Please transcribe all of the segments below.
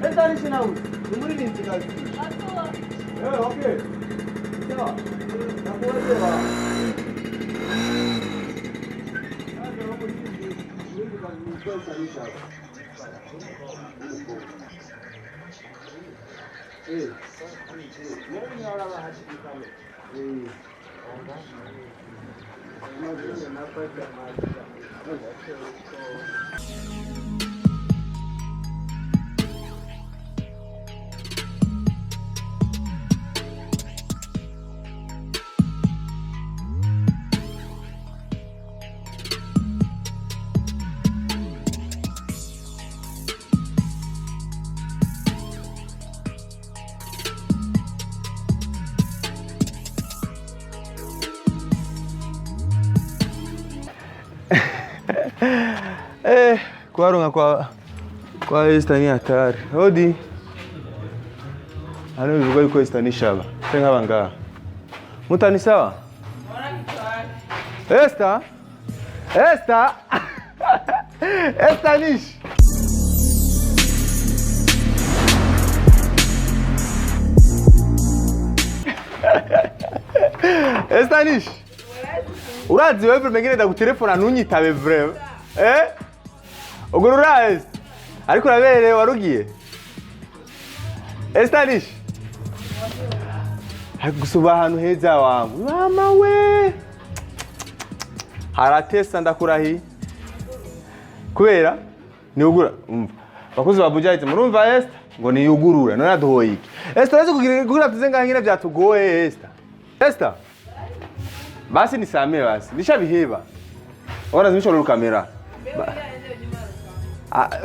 Ester Nish now. Muri ni kazi. Okay. Sawa. Nakuelewa. Kuaronga kwa Ester ni hatari. Hodi. Ano bivuga yuko Ester Nish aba. Tenga banga. Mutani sawa? Ester? Ester? Ester Nish. Ester Nish. Urazi wewe mengine ndagutelefona ntunyitabe vraiment. Ogurura Ester. Ariko urabere warugiye. Ester Nish. Hagusuba ahantu heza wangu. Mama we. Haratesa ndakurahi. Kubera ni ugura. Bakozi ba Bujahit murumva Ester ngo ni yugurura none aduhoye iki. Ester aje kugira tuzenga nkina byatugoye Ester. Ester. Basi nisamee basi. Nishabiheba. Ona zimishora kamera.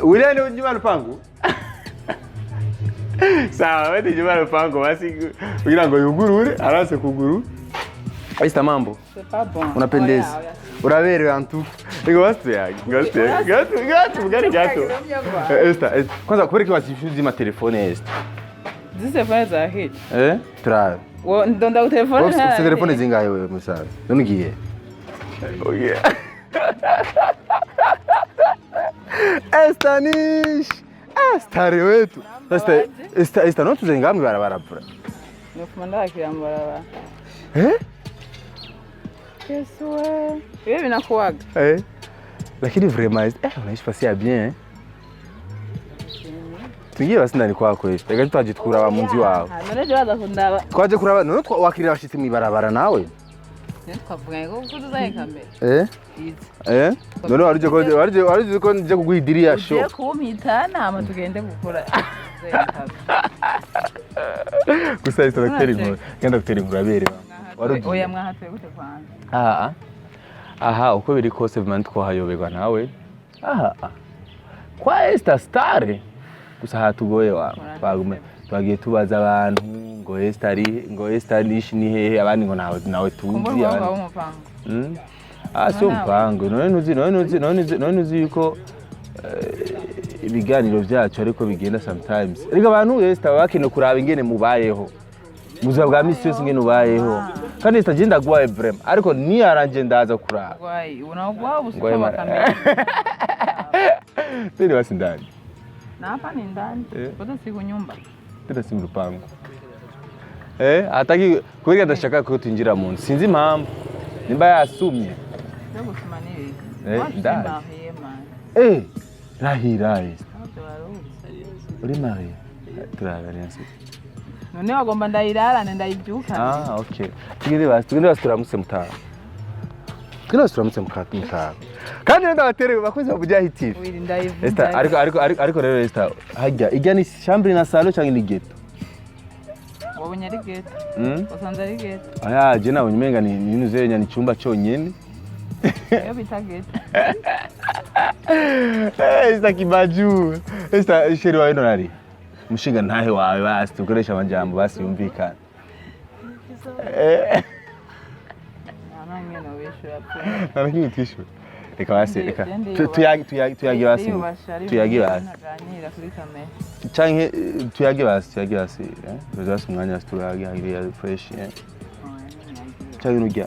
Wile ni nyuma lupangu. Sawa, wewe nyuma lupangu basi kugira ngo yugurure arase kuguru. Ester mambo. C'est pas bon. Unapendeza. Urabere antu. Ngo basi yake. Gato mugari gato. Ester, kwanza kubereka wasifuje ma telefone Ester. Zise fanya za hit. Tra. Wo ndonda ku telefone. Wo telefone zingaye wewe musaza. Nonigiye. Oh yeah. Ester Nish. Ester wetu. Ester no tuzenga mu barabara pura. Nofumanda akirambara. Yesu. Wewe binakuaga. Lakini vraiment unaishi pasia bien. Tugiye basi ndani kwako Ester. Reka twagitkura ba munzi wawe. None je baza kundaba. Twaje kuraba none wakirira bashitse mu barabara nawe. Twavuga ngo kuduzaye kamera. None warije ko nje kuguhidiria show. Je kumitana ama tugende gukora. Gusa Ester docteur ngo ngenda gutera ingurabere. Oya mwahatwe gute kwanza. Aha uko biri kose vimani twahayoberwa nawe. Kwa Ester star. Gusa hatugoye wa. Twagiye tubaza abantu ngo Ester Nish ni hehe abandi ngo nawe tuzi abandi. So mpango none nuzi yuko ibiganiro byacu ariko bigenda sometimes. Riga abantu Ester bakene kuraba ingene mubayeho. Muza bwa misi yose ingene ubayeho. Kandi Ester genda gwaye vraiment ariko ni aranje ndaza kuraba. Gwaye unagwa busukwa kamera. Tiri basi ndani. Na hapa ni ndani. Bado si kunyumba. Tira si mrupango. Ataki kugira ndashaka ko twinjira mu nsi. Sinzi impamvu. Nimba yasumye. Ndio gusumanire. Ndani. Rahira Ester. Uri Marie. Turabare nsi. None wagomba ndayirara ndayibyuka. Okay. Tugende basi turamutse mutaha. Turamutse mutaha. Kandi ndabatere bakoze Bujahit TV. Ester ariko rero Ester hajya ijya ni chambre na salon cyangwa ni ghetto. Wabonye ari ghetto. Usanze ari ghetto. Je nabonye umenga ni nuze nyani cyumba cyonyene. Yo bita ghetto. Ester kibaju. Ester sheri wawe nari. Mushinga ntahe wawe basi tukoresha amajambo basi yumvikana. Anangena wishura pe. Narakingi tishwe. Reka basi reka. Tuyagi basi. Naganira kuri kamera. Canke tuyagi basi. Bazasi umwanya turagi hagiriya fresh. Canke nujya.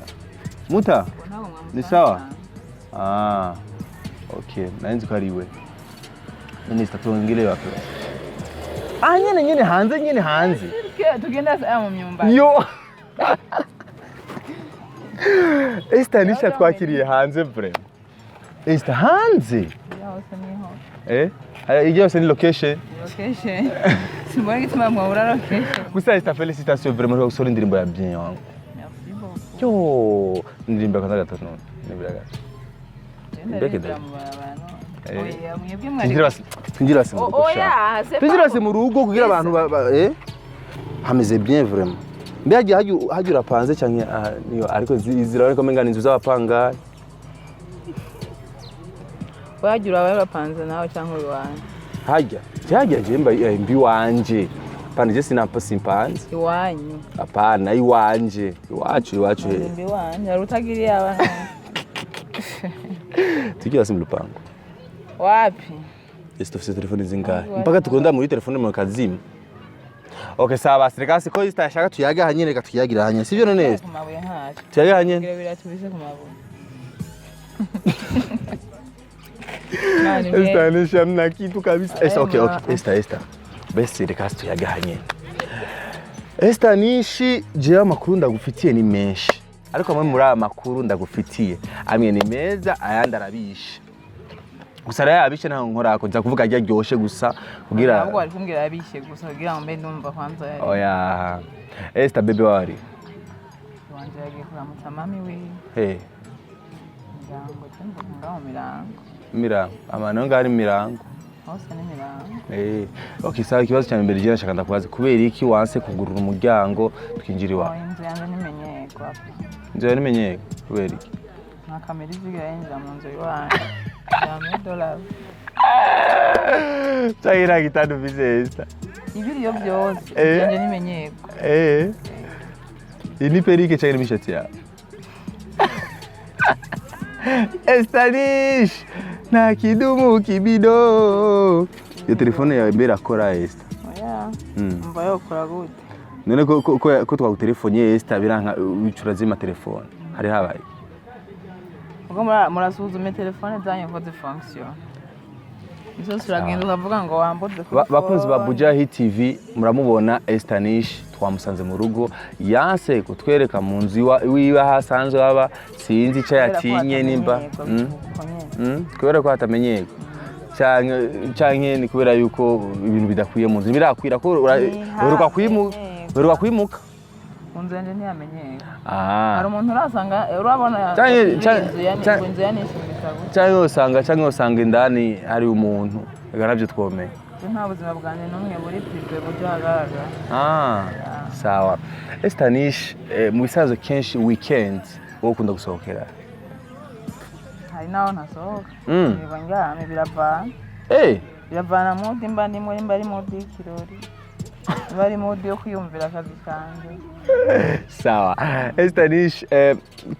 Muta. Ni sawa. Okay, naenzi ko ari we. Nini statongile wapi? Nyene hanze. Tugenda saa mu myumbati. Yo. Ester Nish twakiriye hanze vraiment. Ester hanze. Yose niho. Iyo yose ni location. Simbona gituma mwabura location. Gusa Ester félicitations vraiment ko gusora indirimbo ya bien wangu. Merci beaucoup. Yo, indirimbo kaza gatatu none. Nibiraga. Mbekede. Twinjira se mu rugo. Twinjira se mu rugo kugira abantu hameze bien vraiment. Mbega hajura panze cyane niyo ariko ziraboneka menga inzu z'abapanga. Wajura barapanze nawe cyangwa iwanje. Hajya jemba mbi wanje. Pana je sinampa simpanze. Iwanyu. Apana iwanje. Iwacu. Mbi wanje arutagiriye abantu. Tukiwa simu lupango. Wapi? Estofise telefoni zingahe? Mpaka tukonda muri telefoni mu kazima. Okay, sawa serikasi ko istashaka tuyaga hanyene katuyagira hanyene. Sivyo none? Kumabuye ntaje. Tuyaga hanyene. Birebira tubise kumabuye. Ester Nish amna kitu kabisa. Okay. Ester. Best serikasi tuyaga hanyene. Ester Nish je amakuru ndagufitiye ni menshi. Ariko amwe muri aya makuru ndagufitiye amwe ni meza ayandi arabishe. Gusa rero abishe nta nkorako nza kuvuga ajya ryoshe gusa kugira ahubwo ari kumbwira abishe gusa kugira ngo mbe ndumva kwanza yari. Oya. Ester bebe wari. Wanje yagiye kuramutsa mami we. Mirango cyangwa ngaho mirango. Amano ngari mirango. Hose ni mirango. Okay, sawa ikibazo cyane mbere je nashaka ndakubaza kubera iki wanse kugurura umuryango twinjira iwawe. Inzu yanjye nimenye kwa. Inzu yanjye nimenye kubera iki? Nta kamera izigira yinjira mu nzu iwanjye. $100. Chaira gitano bizesta. Ibiriyo byose yanjye nimenye. Ini perike chaira mishatsi ya. Ester Nish na kidumu kibido. Yo telefone ya mbere akora Ester. Oya. Mva yokora gute? None ko twagutelefoniye Ester biranka wicura zima telefone. Hari habaye. Ubwo murasuzume telefone zanyu ko zifunction. Izo suragenda ukavuga ngo wamboze ko. Bakunzi ba Bujahit TV muramubona Ester Nish twamusanze mu rugo yanse kutwereka mu nzu wiwe hasanzwe baba sinzi icyo yatinye nimba. Kubera ko atamenyeko. Canke ni kubera yuko ibintu bidakwiye mu nzu birakwira ko uruka kwimuka. Unzu yanje ntiyamenyeka. Hari umuntu urasanga urabona inzu yanishimisa. Cyangwa usanga indani ari umuntu. Garavyo twomeye. Nta buzima bwanjye numwe buri prive buryo hagaragara. Sawa. Ester Nish mu bisazo kenshi weekend wo ukunda gusohokera. Hari naho ntasohoka. Niba njyame biravana. Biravana mudi mba ndimo ari mudi y'ikirori. Bari mudi yo kwiyumvira akazi kanjye. Sawa. Ester Nish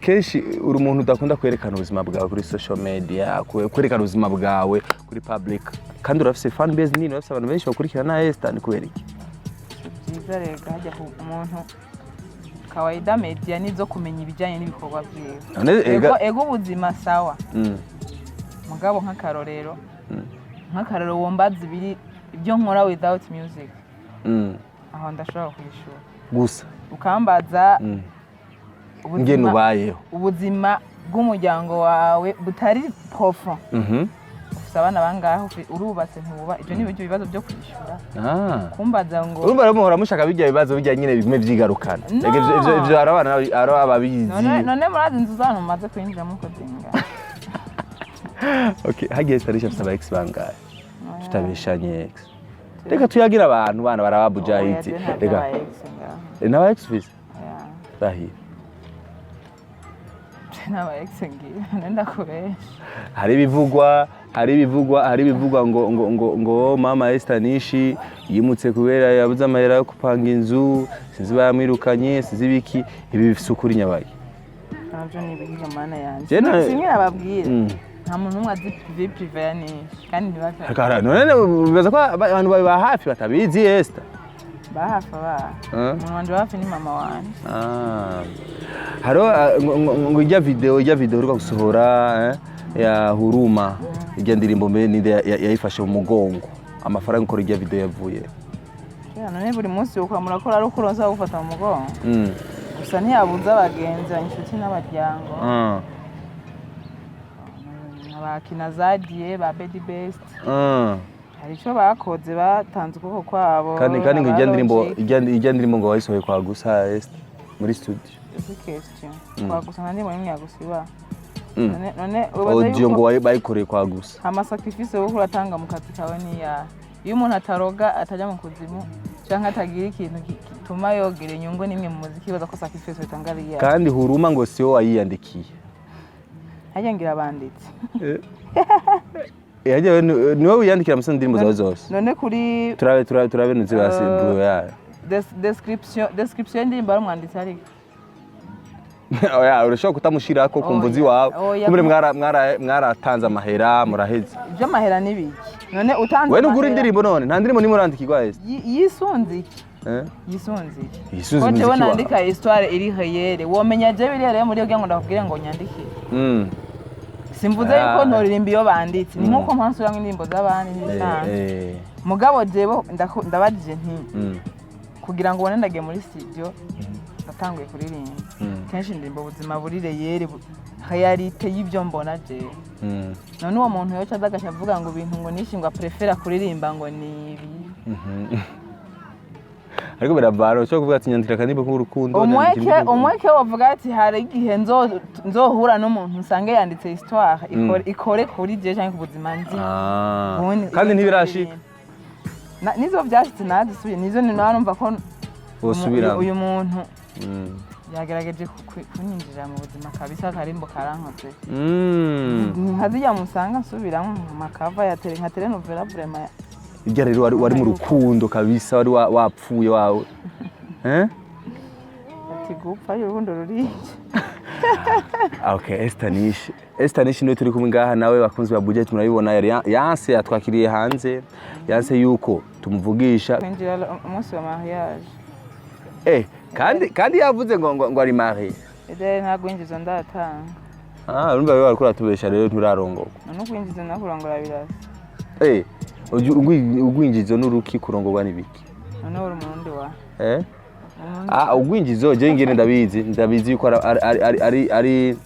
kenshi uri umuntu udakunda kwerekana ubuzima bwawe kuri social media, kwerekana ubuzima bwawe kuri public. Kandi urafise fan base nini, urafise abantu benshi bakurikirana Ester ni kubera iki? Byiza rega hajya umuntu kawaida media nizo kumenya ibijyanye n'ibikorwa byiwe. Ego ubuzima sawa. Mugabo nk'akarorero. Nk'akarorero wombaza ibiri ibyo nkora without music. Aho ndashobora kwishura. Gusa ukambaza ngene ubayeho ubuzima bw'umuryango wawe butari profond. Abana bangaho urubatse ntuba ibyo ni byo bibazo byo kwishura. Kumbaza ngo urumva muhora mushaka bijya bibazo bijya nyine bimwe byigarukana. Ibyo arabana aro ababizi. None murazi inzu zano maze kwinjira mu kodinga. Okay, hagiye Ester Nish afite ex bangahe? Tutabishanye ex. Reka tuyagira abantu bana baraba Bujahit. Reka. N'aba ex visa? Bahi. N'aba ex ngira nenda kubesha. Hari bivugwa ngo mama Ester Nish yimutse kubera yabuze amahera yo kupanga inzu, sinzi bamwirukanye, sinzi biki, ibi bifise ukuri nyabaye. Nabyo ni bihiga mana yanjye. Simwe ababwira. Nta muntu umwe azi prive ya Nish kandi ntibashaka. None bibaza ko abantu baba hafi batabizi Ester. Bahafa umuntu wanje hafi ni mama wanje. Haro ngo ijya video uruka gusohora ya Huruma ijya ndirimbo mbe yayifashe mu mugongo amafaranga ukora ijya video yavuye none buri munsi uko murakora ari ukuronza gufata mu mugongo gusa ntiyabuza abagenzi inshuti n'abaryango abakina zadiye ba Bedi Best hari icyo bakoze batanze ukuboko kwabo kandi ngo ijya ndirimbo ngo wayisohoye kwa gusa muri studio kwa gusa nandi muri myagusiba none audio ngo bayikoreye kwa gusa amasacrifice wo kuratanga mu kazi kawe niya iyo umuntu ataroga atajya mu kuzimu cyangwa atagira ikintu gituma yogera inyungu nimwe mu muziki baza ko sacrifice bitangariye kandi Huruma ngo siyo wayiyandikiye hajengira abanditsi yaje niwe wiyandikira musanze ndirimbo zawe zose none kuri turabe nzi basi bro ya description ndirimbo ari umwanditsi ariko oya urashobora kutamushirako kumvuzi wawe kumbe mwaratanze amahera muraheze ibyo amahera nibiki none utanze we nugura indirimbo none nta ndirimbo nimwe urandikirwa ese yisunzi ko jewe nandika histoire iri réelle womenya je biri rero muri yo ngo ndakubwire ngo nyandike simvuze yuko ntoririmba iyo banditse ni nkuko mpansura nk'indirimbo z'abandi n'isanzwe mugabo jebo ndabajije nti kugira ngo ubone ndage muri studio natanguye kuririmba kenshi indirimbo ubuzima buri réelle realite y'ibyo mbona je none uwo muntu yoca azagasha avuga ngo ibintu ngo nishingwa prefera kuririmba ngo ni ibi ariko biravaro cyo kuvuga ati nyandika kandi b'urukundo umweke wavuga ati hari igihe nzohura n'umuntu usange yanditse histoire ikore kuri je cyangwa kubuzima nzi kandi ntibirashika nizo byashitse nazisubiye nizo numva ko uyu muntu yagerageje kunyinjira mu buzima kabisa karimbo karankoze nkazijya musanga nsubiramo amakava ya telenovela vraiment ibyo rero wari mu rukundo kabisa wari wapfuye wawe ati gupfa y'urukundo ruri okay Ester Nish niwe turi kumwe ngaha nawe bakunzi ba Bujahit murabibona yanse yatwakiriye hanze yanse yuko tumuvugisha kwinjira umunsi wa mariage kandi yavuze ngo ari marié ntabwo injizo ndatanga urumva wewe ariko ratubesha rero nturarongoka none kwinjiza nakurongora birasa ugwinjizo n'uruki kurongorwa nibiki none uri umurundi wa ugwinjizo je ngene ndabizi yuko ari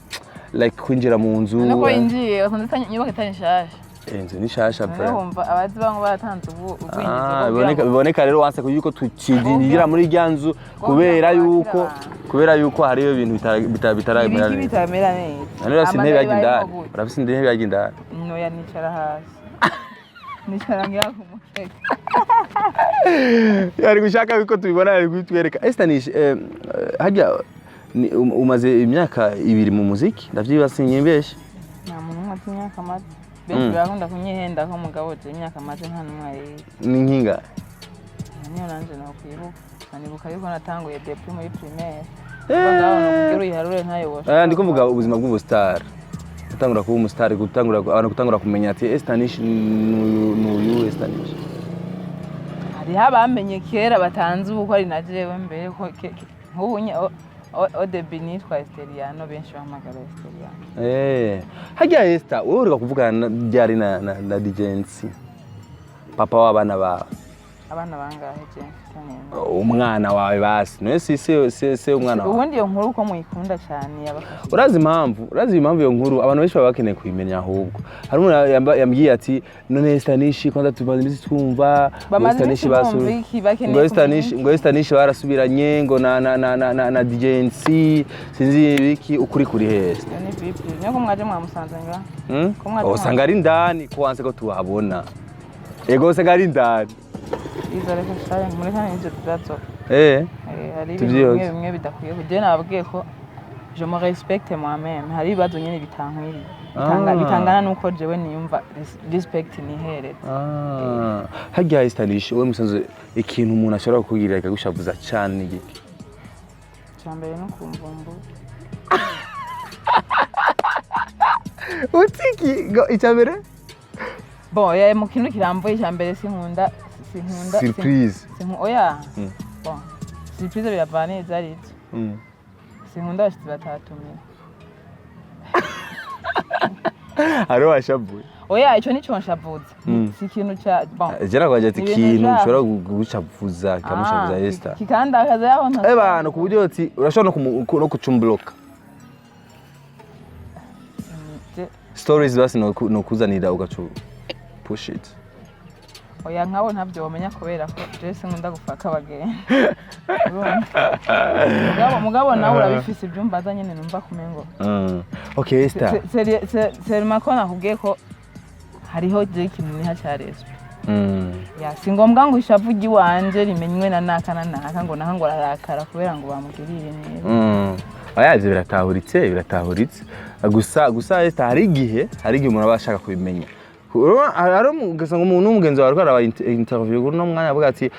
like kwinjira mu nzu none ko yinjiye bakunda nyubako itanyishasha inzu ni shasha bra urumva abazi bango baratanze ugwinjizo biboneka rero wanse ko yuko tukigira muri ryanzu kubera yuko hariyo ibintu bitaramera neza bitamera neza none intebe yagindana urafise intebe yagindana no yanicara hasi nicarangira ku mukeke yari gushaka yuko tubibona yari kutwereka Ester Nish hajya umaze imyaka 2 mu muziki ndavyibasinye mbeshe nta muntu mwati imyaka maze benshi bakunda kunyihenda ko mugabo je imyaka maze nta numwe ni nkinga niyo nanje nakwibuka nibuka yuko natanguye debut muri primaire ngaho no kugira iharure ntayobosha ndiko mvuga ubuzima bw'ubustar gutangura kuba umustar gutangura kumenya ati Ester Nish n'uyu Ester Nish hari abamenye kera batanze uko ari najewe mbere ko nk'ubunye odebi nitwa Esteriano benshi bahamagara Esteriano hajya Ester wowe uri kuvugana byari na Digency papa w'abana bawe abana bangahe je umwana wawe basi no se umwana wawe ubundi iyo nkuru ko muyikunda cyane yabafashe urazi impamvu iyo nkuru abantu benshi baba bakeneye kuyimenya ahubwo hari umuntu yambwiye ati none Ester Nish kwanda tumaze imisi twumva Ester Nish barasubiranye ngo na Digency sinzi ibiki ukuri kuri hese ni bibi niko mwaje mwamusanze nga ko mwaje usanga ari ndani ko wanse ko tuhabona ego se ari ndani izare ko shaya muri hano inje tudatso hari bimwe bidakwiye kujye nababwiye ko je me respecte moi-même hari bazo nyene bitankwiri bitangana nuko jewe niyumva respect niheretse hajya Ester Nish we musanze ikintu umuntu ashobora kugira akagushavuza cyane igiki cyambere no kumvumbu utiki icyambere bon mu kintu kirambuye cyambere sinkunda surprise oya bon surprise biravana izaritse sinkunda bashitsi batatumye Haro washavuye. Oya ico nico nshavuze. Si ikintu ca bon. Jera kwaje ati ikintu ushobora gucavuza kamushavuza Esther. Kikandakaza yaho nta. Abantu ku buryo ati urashobora no kucumbloka. Stories basi no kuzanira ugacu push it. Oya nkaho ntabyo wamenya kubera ko Jesse nkunda gufaka abageni. Mugabo nawe urabifise ibyumba za nyene numva kumengo. Okay Esther. C'est makona nakubwiye ko hariho je kinini hacareswe. Ya singombwa ngo ishavugi wanje rimenywe na naka ngo naho ararakara kubera ngo bamugirire neza. Oya ivyo biratahuritse. Gusa Esther hari igihe umuntu abashaka kubimenya. Aro ugasanga umuntu umugenzi wawe araba interview kuri no mwanya avuga ati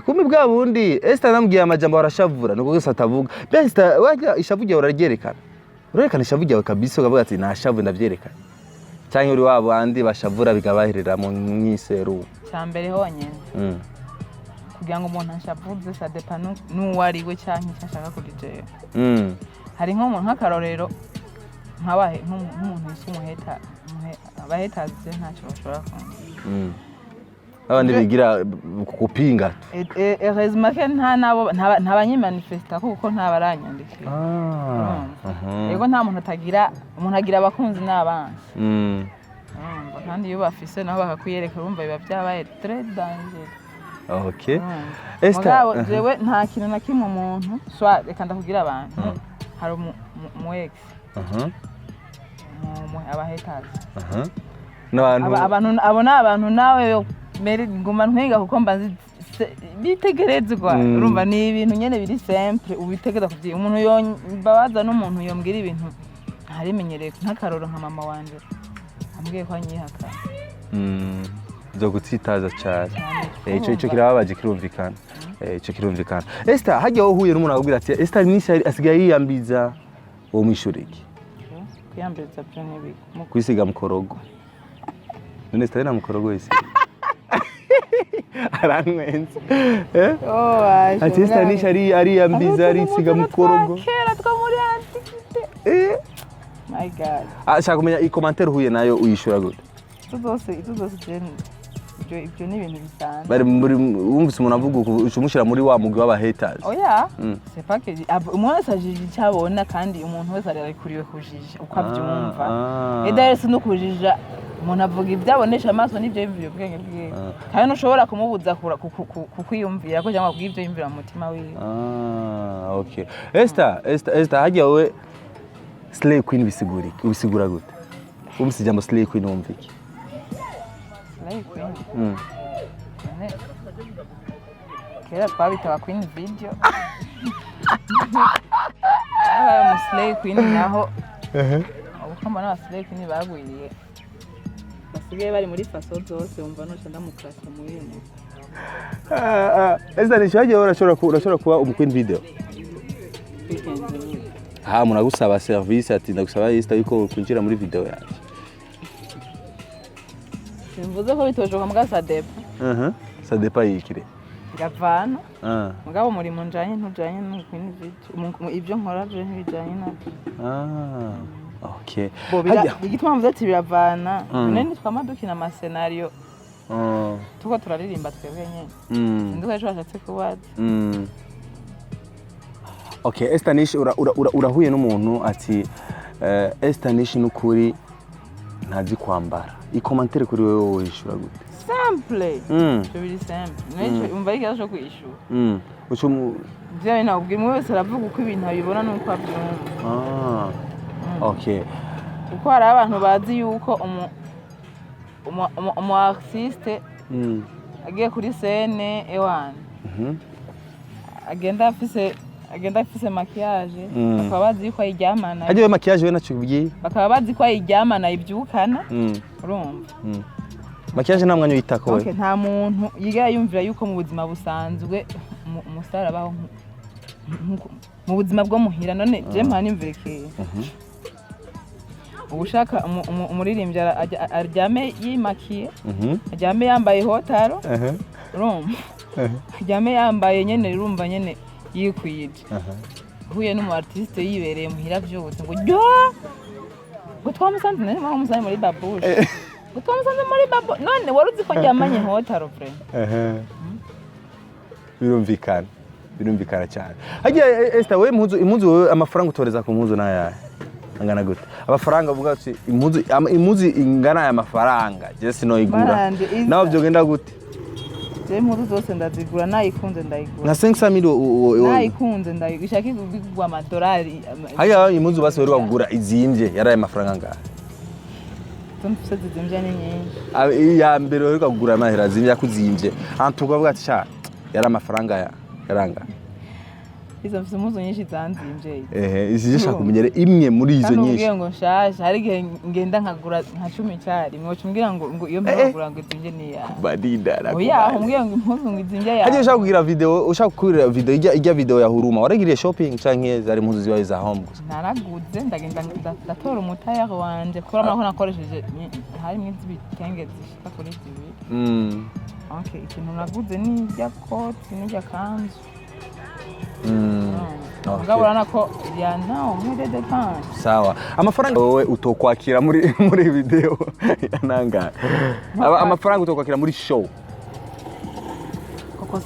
kumi bwa bundi Esther namubwiye amajambo arashavura nuko gusa atavuga. Esther wajya ishavugiye uraryerekana. Urerekana ishavugiye kabisa ukavuga ati nashavu ndavyerekana. Cyangwa uri wabo andi bashavura bigabahirira mu mwiseru. Cyambere honyene. Kugira ngo umuntu ashavuze ça dépend n'uwari we cyangwa cyashaka kurijera. Hari nk'umuntu nk'akarorero nkabahe nk'umuntu usumuheta abahetaze ntacyo bashobora kumva. Abandi bigira kupinga. Heureusement que nta banyimanifesta kuko nta baranyandikira. Yego nta muntu agira abakunzi n'abanzi. Kandi iyo bafise naho bakakwiyereka urumva biba byabaye très dangereux. Okay. Esther, jewe nta kintu na kimwe umuntu swa reka ndakugira abantu. Hari mu ex. Abahetaze. Abantu nawe meri nguma ntwenga kuko mbazi bitegerezwa urumva ni ibintu nyene biri simple ubitegeza kuvyi umuntu babaza n'umuntu yombwira ibintu hari menyereye nk'akaroro nka mama wanje ambwiye ko anyihaka zo gutsitaza cyane ico kirababaje kirumvikana ico kirumvikana. Esther hajya uhuye n'umuntu akubwira ati Ester Nish asigaye yiyambiza uwo mwishuriki kwiyambiza byo nibi kwisiga mukorogo none Esther na mukorogo wese aranwenze ati Ester Nish ari yambiza ari siga mukorogo kera two muri antikite my god ashaka kumenya i commentaire uhuye nayo uyishura gute tudose jeni ibyo ni ibintu bisanzwe bari wumvise umuntu avuga ucumushira muri wa mugwi w'abahaters. Oya c'est pas que umuntu wese ajije cyabona kandi umuntu wese ari kuriwe kujija uko abyumva edahese no kujija umuntu avuga ibyabonesha amaso n'ibyo yimvira ubwenge bwiwe kandi ushobora kumubuza kukwiyumvira ko cyangwa kubw'ibyo yimvira mu mutima wiwe. Okay. Esther hajya we slay queen bisigura gute umse jambo slay queen wumviki slay queen kera twabita queen video slay queen naho ukamba na slay queen bagwiriye basigaye bari muri faso zose umva no cyanda mu class muri ine. Esther Nish hajya urashobora kuba queen video munagusaba service ati ndagusaba Esther yuko kunjira muri video yaje. Simvuze ko bitojoka muga sadepa. Sadepa yikire. Gavana. Mugabo muri munjanye ntujanye no kwini video. Ibyo nkora je ntibijanye na. Okay. Igituma mvuze ati biravana. Nene twamadukina ama scenario. Tuko turaririmba twebwe nyene. Nduko ejo ashatse kubaza. Okay, Ester Nish urahuye n'umuntu ati Ester Nish n'ukuri ntazi kwambara. I commentaire kuri wewe wishura gute? Simple. Cyo biri simple. N'icyo umva iki cyo kwishura. Uco byawe nabwira mwe wese aravuga uko ibintu abibona nuko abyumva. Okay. Uko hari abantu bazi yuko umu artiste agiye kuri scène ewan. Agenda afise maquillage bakaba bazi yuko ayiryamana. Agiye maquillage we nacubwiye. Bakaba bazi ko ayiryamana ibyukana. Urumva. Maquillage nta mwanya witako we. Okay, nta muntu yiga yumvira yuko mu buzima busanzwe umustar abaho mu buzima bwo muhira none je mpani mvireke. Ubushaka umuririmbyi aryame yimakiye. Aryame yambaye hotaro. Urumva. Aryame yambaye nyene urumva nyene yikwije. Huye n'umu artiste yibereye muhira byose ngo ngo twamusanze nari musanze muri babushe ngo twamusanze muri babo none wari uzi ko njyamanye hotaro pre birumvikana cyane hagiye Esther we impuzu wowe amafaranga utoreza ku mpuzu nayahe angana gute amafaranga uvuga ati impuzu ingana ya mafaranga je sinoyigura nawe byogenda gute je impuzu zose ndazigura nayikunze ndayigura na 500,000 nayikunze ndayigura ishaki kugwa amadolari haya impuzu base wari wagura izimvye yaraye amafaranga ngahe Tumufashe zimvye ni nyinshi ya mbere wari kugura amahera zimvye yakuzimvye antuka avuga ati sha yari amafaranga yaranga izo mfite impuzu nyinshi zanzimvye izije shaka kumenyere imwe muri izo nyinshi kandi ngo nshasha hari igihe ngenda nkagura nka 10 cyari mwoca umbwira ngo iyo mbagura ngo izimvye ni ya badindara oya umbwira ngo impuzu ngo izimvye ya hagiye ushaka kugira video ushaka kugira video ijya video ya huruma waragiriye shopping canke zari impuzu zibaye za home gusa naraguze ndagenda ndatora umutaya wanje kora amaho nakoresheje hari mwe zibitenge zishika kuri zibi okay ikintu naguze ni ijya koti n'ijya kanzu ngabura nako yana umwe de pan sawa amafaranga wowe utokwakira muri video yananga amafaranga utokwakira muri show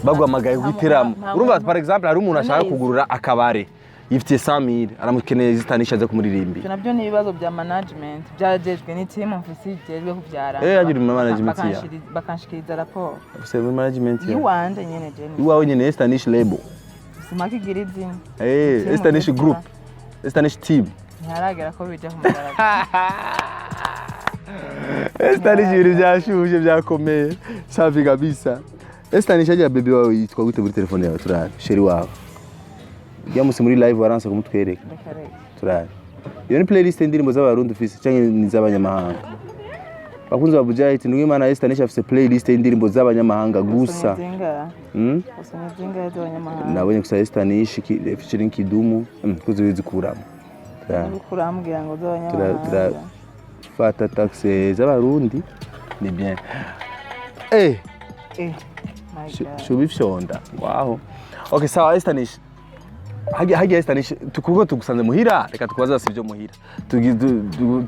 bagwamagaye guhitiramo urumva par exemple hari umuntu ashaka kugurura akabare yifitiye 100,000 aramukeneye zitanisha ze kumuririmbi nabyo ni ibibazo bya management byajejwe ni team office ijejwe kubyara yagira management ya bakanshikiriza rapport ufite management ya iwanje nyene je iwawe nyene Ester Nish label simaki girizini Ester Nish group Ester Nish team ntaragera ko bija kumugaraga Ester Nish ibintu byashuje byakomeye safi kabisa Ester Nish agira baby wawe yitwa gute muri telefone yawe turari sheri wawe yamusi muri live waransa kumutwereka turari iyo ni playlist y'indirimbo z'abarundi ufise canke n'iz'abanyamahanga bakunze ba Bujahit n'Imana Ester Nish afise playlist y'indirimbo z'abanyamahanga gusa usomye z'abanyamahanga nabonye gusa Ester Nish featuring Kidumu kuzo bizikuramo kurambwira ngo z'abanyamahanga fata taxi z'abarundi ni bien shubifyonda waho okay sawa Ester Nish hagiye Ester Nish kuko tugusanze muhira reka tukubaza sivyo muhira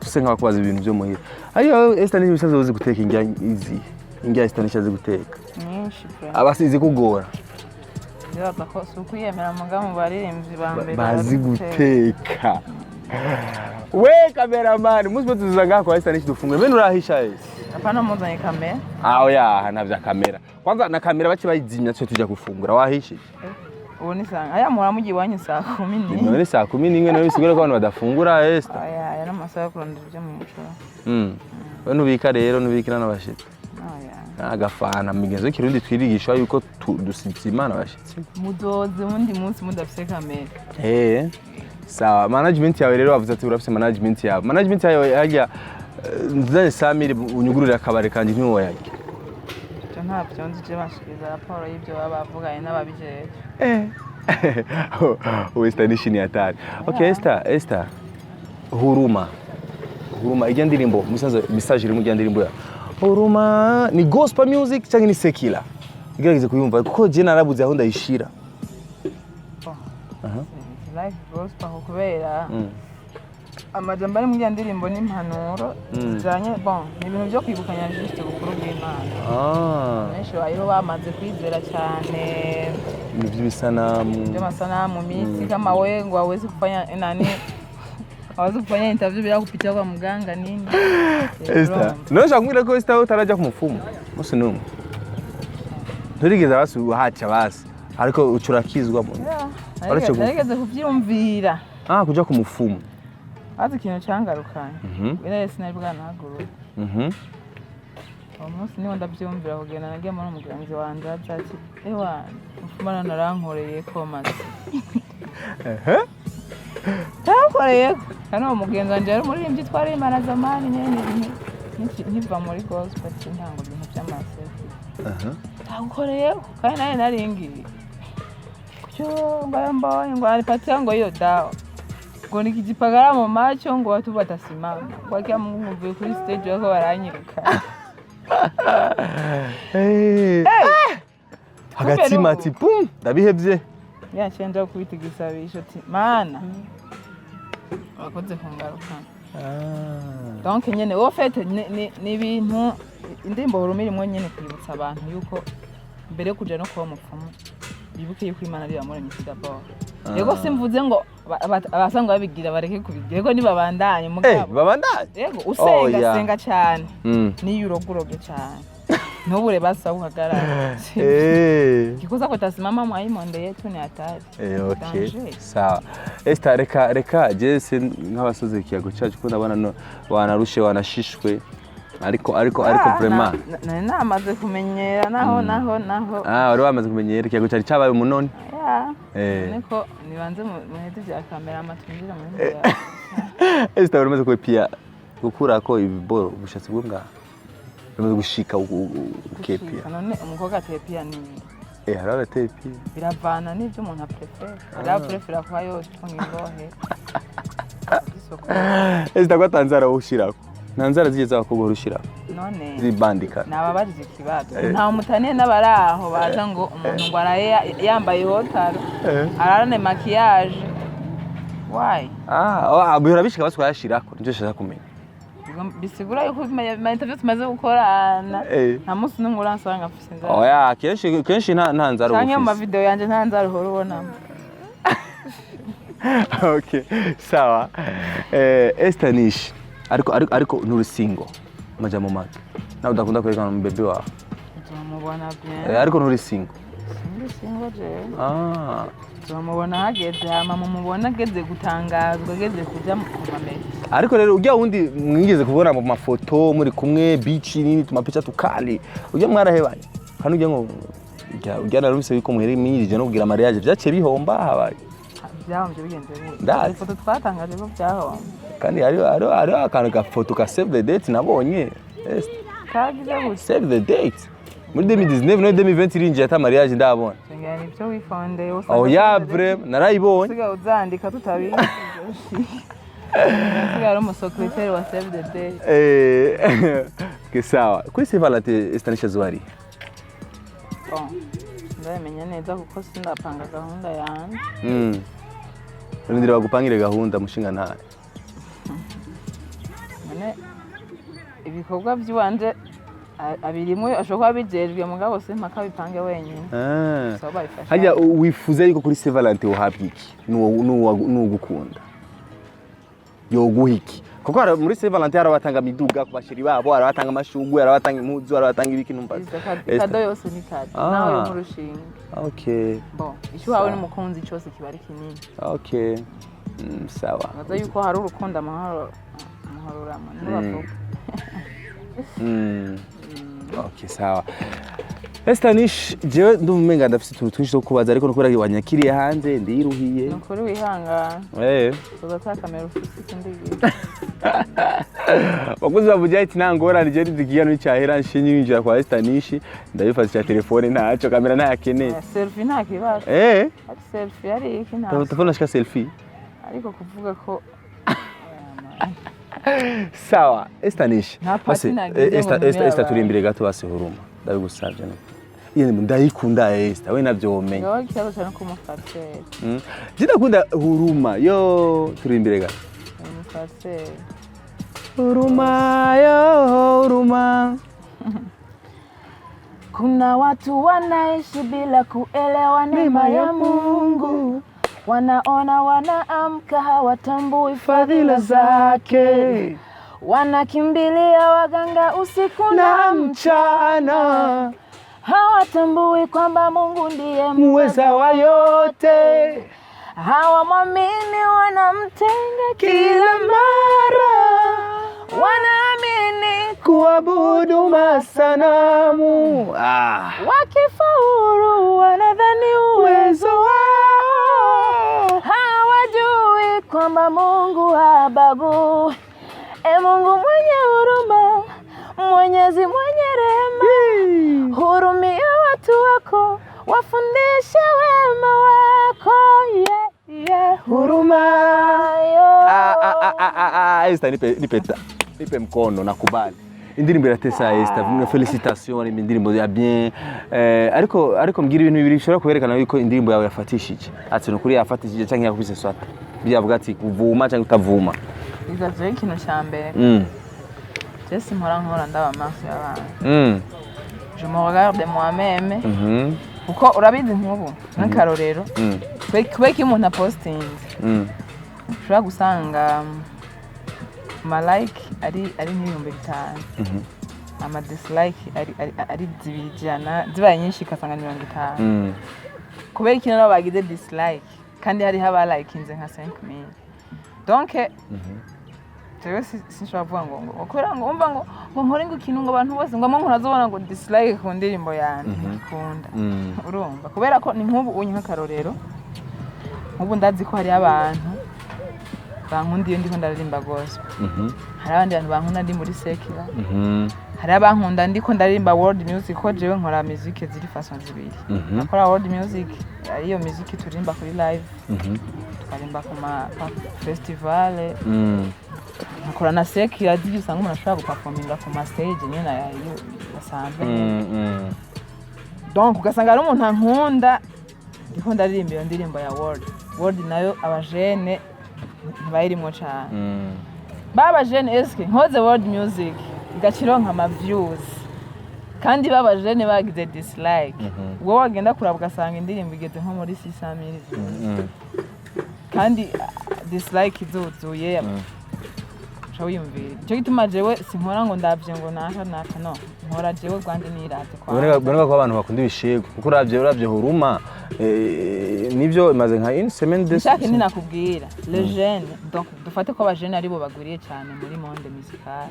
dusenga bakubaza ibintu byo muhira hagiye Ester Nish bisazo uzi guteka ingya Ester Nish azi guteka nyinshi abasizi kugora yaba ko sukuyemera mugamu baririmbyi bambere bazi guteka we cameraman muzwe tuzanga kwa Ester Nish dufunge bene urahisha apana muzanye kamera oya navya kamera kwanza na kamera bace bayizimya cyo tujya gufungura wahishije ubu ni sanga aya muramugi wanyu saa 10 none saa 10 nawe bisigura ko abantu badafungura Ester aya n'amasaha kurondera byo mu muco we nubika rero nubikira n'abashitsi agafana migenzo kirundi twirigishwa yuko dusitse imana abashitsi mudoze undi munsi mudafise kamera sawa management yawe rero bavuze ati urafise management yawe hajya nzanye 100,000 unyugurira akabare kanje ntiwo yajya ntabyo nzije bashikiriza raporo y'ibyo baba bavuganye n'ababijeje Ester Nish ni hatari okay Ester huruma ijya ndirimbo musaza message iri mu ijya ndirimbo ya huruma ni gospel music cyangwa ni secular igerageze kuyumva kuko je narabuze aho ndayishira live gospel kubera amajambo ari mu ijya ndirimbo n'impanuro zijanye ni ibintu byo kwibukanya juste bukuru bw'Imana benshi bayiho bamaze kwizera cyane by'amasanamu misi kama wewe ngo wawezi kufanya nani hawezi kufanya interview bila kupitia kwa mganga nini Ester nashaka kumwira ko Ester utaraja ku mupfumu musi numwe nturigeza basi uhaca basi ariko ucurakizwa mu narigeze kuvyumvira kuja ku mupfumu azi ikintu cyangarukanye bene sinari bwanaguru umunsi niho ndabyumvira kugenda nagiye muri umugenzi wanje ati ewa mfumana narankoreye ko maze takoreye kana umugenzi wanje ari muri imbyitwa twari imana zamani nyene nkiva muri gospel ntango ibintu by'amasesi takoreye kandi naye naringiye cyo mbambonye ngo alipata ngo iyo dawa ngo nikijipagara mu macho ngo watu batasimama kwa kia Mungu mvuye kuri stage wako baranyiruka hagatima ati pum ndabihebye yacyenja kubitigisa bisho ati mana wakoze kungaruka donc nyene wo fete ni ibintu indirimbo Huruma irimwo nyene kwibutsa abantu yuko mbere yo kuja no kuba mupfumu bibuke yuko Imana ari yamuremye d'abord. Yego simvuze ngo abasanga babigira bareke kubigira. Yego nibabandanye mugabo. Babandanye? Yego usenga cyane. Ni uroguroge cyane. Nubure basa uhagarara. Kikuza ko tasimama mu imonde yetu ni hatari. Okay. Sawa. Esta reka jese nk'abasoze ikiyago cyacu ko ndabona wanarushe wanashishwe. Ariko vraiment namaze kumenyera naho wari wamaze kumenyera ikiyago cyari cyabaye umunoni niko nibanze muhede bya kamera amatwinjira muri Esta uramaze kwepia gukura ko ibiboro ubushatsi bwo ngaha uramaze gushika ukepia none umukobwa atepia ni haraba tepia biravana n'ibyo umuntu aprefera arapprefera kwa yose ngingohe Esta kwa tanzara ushirako nanzara zigeze abakobwa rushira none zibandika nababarize ikibazo nta mutane n'abaraho baza ngo umuntu ngo araye yambaye hotaro ararane maquillage why bihora bishika baswa yashirako nje shaka kumenya bisigura yuko interview tumaze gukorana nta munsi n'umwe uransanga afise nzara kenshi nta nzara ufise cyangwa mu video yanje nta nzara uhora ubonamo okay sawa Ester Nish ariko nuri single maja mu maka nawe udakunda kwerekana mu bebe wawe tumubona bien ariko nuri single je tumubona hageze hama mumubona ageze gutangazwa ageze kuja mu mamere ariko rero ujya wundi mwigeze kubona mu mafoto muri kumwe beach nini tumapicha tukali ujya mwarahebanye hano ujya ngo ujya narumvise yuko muhere mwirije no kugira mariage byace bihomba habaye byahombye bigenze neza ifoto twatangaje ko byahomba kandi ari akantu ka foto ka save the date nabonye kagize gute save the date muri 2019 no 2020 irinje ata mariage ndabona ngani byo wifonde vrai narayibonye siga uzandika tutabizi siga ari umusecretary wa save the date que sawa kuri Saint Valentin Ester Nish Zwari ndamenya neza kuko sindapanga gahunda yanjye ndindira bagupangire gahunda mushinga ntare none ibikorwa by'uwanje abirimwe ashobora bijejwe mugabo se mpaka bipange wenyine hajya wifuza yuko kuri Saint Valentin uhabwa iki n'ugukunda yoguhiki kuko muri Saint Valentin arabatanga miduga ku bashiri babo arabatanga amashugwe arabatanga impuzu arabatanga ibiki numbaza kado yose ni kado nawe yo murushinga okay bon ishuhawe n'umukunzi cyose kibari kinini okay sawa ngaza yuko hari urukundo amahoro rama n'abavuga okay sawa Ester Nish jewe ndumenga ndafite utuntu twinshi two kubaza ariko nukuri wanyakiriye hanze ndiruhiye nukuri wihangana tuzata kamera ufite ndigiye bakuzi ba Bujahit nangora nije ndigiye no cyahera nshinye winjira kwa Ester Nish ndabifasha telefone ntaco kamera ntakeneye selfie nta kibazo selfie ari iki nta telefone ashika selfie ariko kuvuga ko sawa Ester Nish Ester turimbire gato base Huruma ndabigusavye yene ndayikunda Ester we navyomenya yo cyaro cyane ko mufate ndakunda Huruma yo turimbire gato mufate Huruma yo Huruma kuna watu wanaishi bila kuelewa neema ya Mungu wanaona wanaamka hawatambui fadhila zake wanakimbilia waganga usiku na mchana hawatambui kwamba Mungu ndiye muweza wa yote hawamwamini wanamtenga kila mara wanaamini kuabudu masanamu wakifaulu wanadhani uwezo wao hawajui kwamba Mungu habagui Mungu mwenye huruma Mwenyezi mwenye rehema hurumia watu wako wafundishe wema wako huruma Ester nipe mkono nakubali indirimbo iratesa Ester félicitations indirimbo ya bien ariko mbwira ibintu bibiri bishobora kwerekana yuko indirimbo yawe yafatishije ati no kuri yafatishije cyangwa yakubise swata byavuga ati kuvuma cyangwa utavuma bigaje ikintu cya mbere Jesse nkora ndaba amaso y'abantu je me regarde moi-même kuko urabizi nk'ubu nk'akarorero kubera ko umuntu apostinze ushobora gusanga ama like ari nk'ibihumbi 5 ama dislike ari zibijana zibaye nyinshi kasanga 50 kubera ikintu nabo bagize dislike kandi hari haba like inze nka 5000 donc jewe sinshobora kuvuga ngo kubera ngo umva ngo nkore ngo ikintu ngo abantu bose ngo amuntu azobona ngo dislike ku ndirimbo yanjye kunda urumva kubera ko ni nk'ubu unyi nk'akarorero nk'ubu ndazi ko hari abantu bankundiye ndiko ndaririmba gospel hari abandi bantu bankunda ndi muri secular hari abankunda ndiko ndaririmba world music ko jewe nkora music ziri façon zibiri nakora world music ariyo music turirimba kuri live tukarimba ku ma festival nakora na secular DJ usanga umuntu ashobora guperforminga ku ma stage nyine nayo basanzwe donc ugasanga ari umuntu ankunda ndiko ndaririmba iyo ndirimbo ya world nayo abajene bayirimo cyane baba jene eske nkoze world music igacironka ama views kandi baba jene bagize dislike wowe wagenda kuraba ugasanga indirimbo igeze nko muri 600,000 kandi dislike izuzuye shawiyumvira cyo gituma jewe sinkora ngo ndavye ngo naka no nkora jewe gwandi nirate kwa boneka ko abantu bakunda ibishego kuko uravye huruma nivyo imaze nka une semaine de Shaka ni nakubwira les jeunes donc dufate ko abajene ari bo baguriye cyane muri monde musical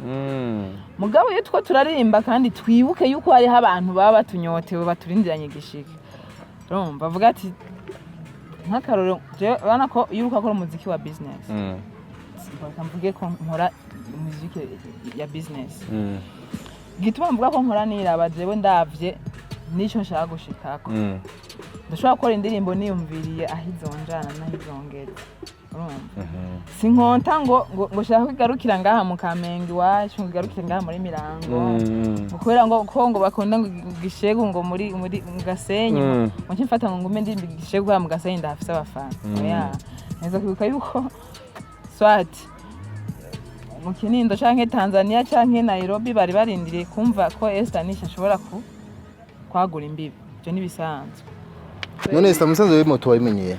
mugabo iyo two turarimba kandi twibuke yuko hari abantu baba batunyotewe baturindiranye gishika urumva bavuga ati nkakaroro je bana ko yuruka ko umuziki wa business bakamvuge ko nkora umuziki ya business gituma mvuga ko nkora niraba jewe ndavye nico nshaka gushikako ndashobora gukora indirimbo niyumviriye ahizonjana nahizongera sinkonta ngo shaka kwigarukira ngaha mu Kamenge iwacu ngigarukire ngaha muri Mirango kubera ngo bakunda ngo gishego ngo muri mu Gasenyi ngo mfata ngo ngume ndirimba gishego ha mu Gasenyi ndafise abafana oya neza kwibuka yuko swati mu Kinindo canke Tanzania canke Nairobi bari barindiriye kumva ko Ester Nish ashobora kwagura imbibi byo nibisanzwe none Ester musanze w'imoto wayimenyeye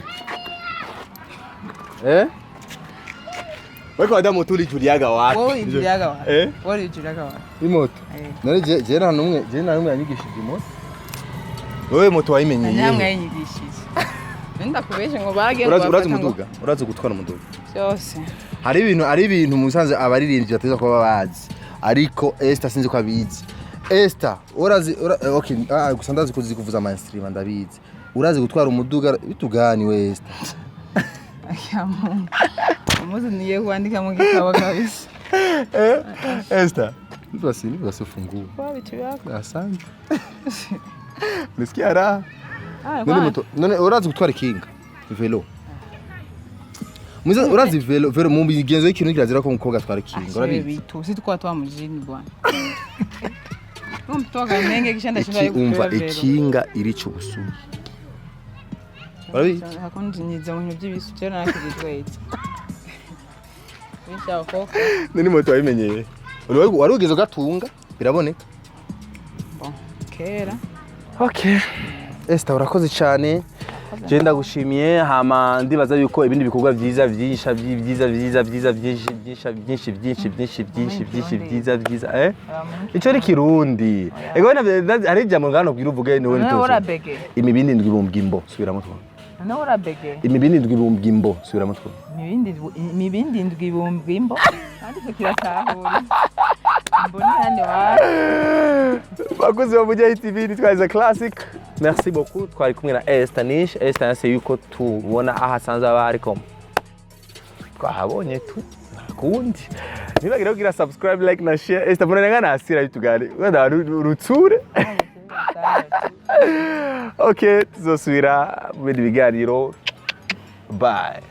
weko adamu tuli juliaga wapi wowe juliaga wapi wowe juliaga wapi imoto none je nta numwe yanyigishije imoto wowe moto wayimenyeye namwe yanyigishije nenda kubeshe ngo bage urazi gutwara umuduga byose hari ibintu musanze abaririmbyi bateza kuba bazi ariko Ester sinzi ko abizi Ester urazi okay gusa ndazi kuzi kuvuza mainstream ndabizi urazi gutwara umuduga bitugani we Ester umuzi niye kuandika mu gitabo kabisa Ester nibasi funguo wapi tu yako asante nisikia raha none urazi gutwara ikinga velo urazi velo mu bigenzo y'ikintu kirazira ko umukobwa atwara ikinga urabizi si tukwa twa mujini bwana mtoga nenge kishanda shida umva ikinga irico busuri urabizi hakundi niza mu bintu by'ibisukero nakigitwete bishaho koko nini moto wayimenyeye wari ugeze gatunga biraboneka bon kera okay Ester urakoze cyane je ndagushimiye hama ndibaza yuko ibindi bikorwa byiza ico ari kirundi ego hari jambo ngano bwiruvuge niwe nitoze imibindi ndwi bumbwimbo subiramo two none urabege imibindi ndwi bumbwimbo subiramo two imibindi ndwi bumbwimbo kandi cyo kiratahura mboni hande wa bakoze wa Bujahit TV twaza classic merci beaucoup twari kumwe na Ester Nish Ester nase yuko tubona ahasanzwe aba ariko twahabonye tu kundi nibagira kugira subscribe like na share Ester mbona ngana asira bitugare wada rutsure okay tuzosubira mu biganiro bye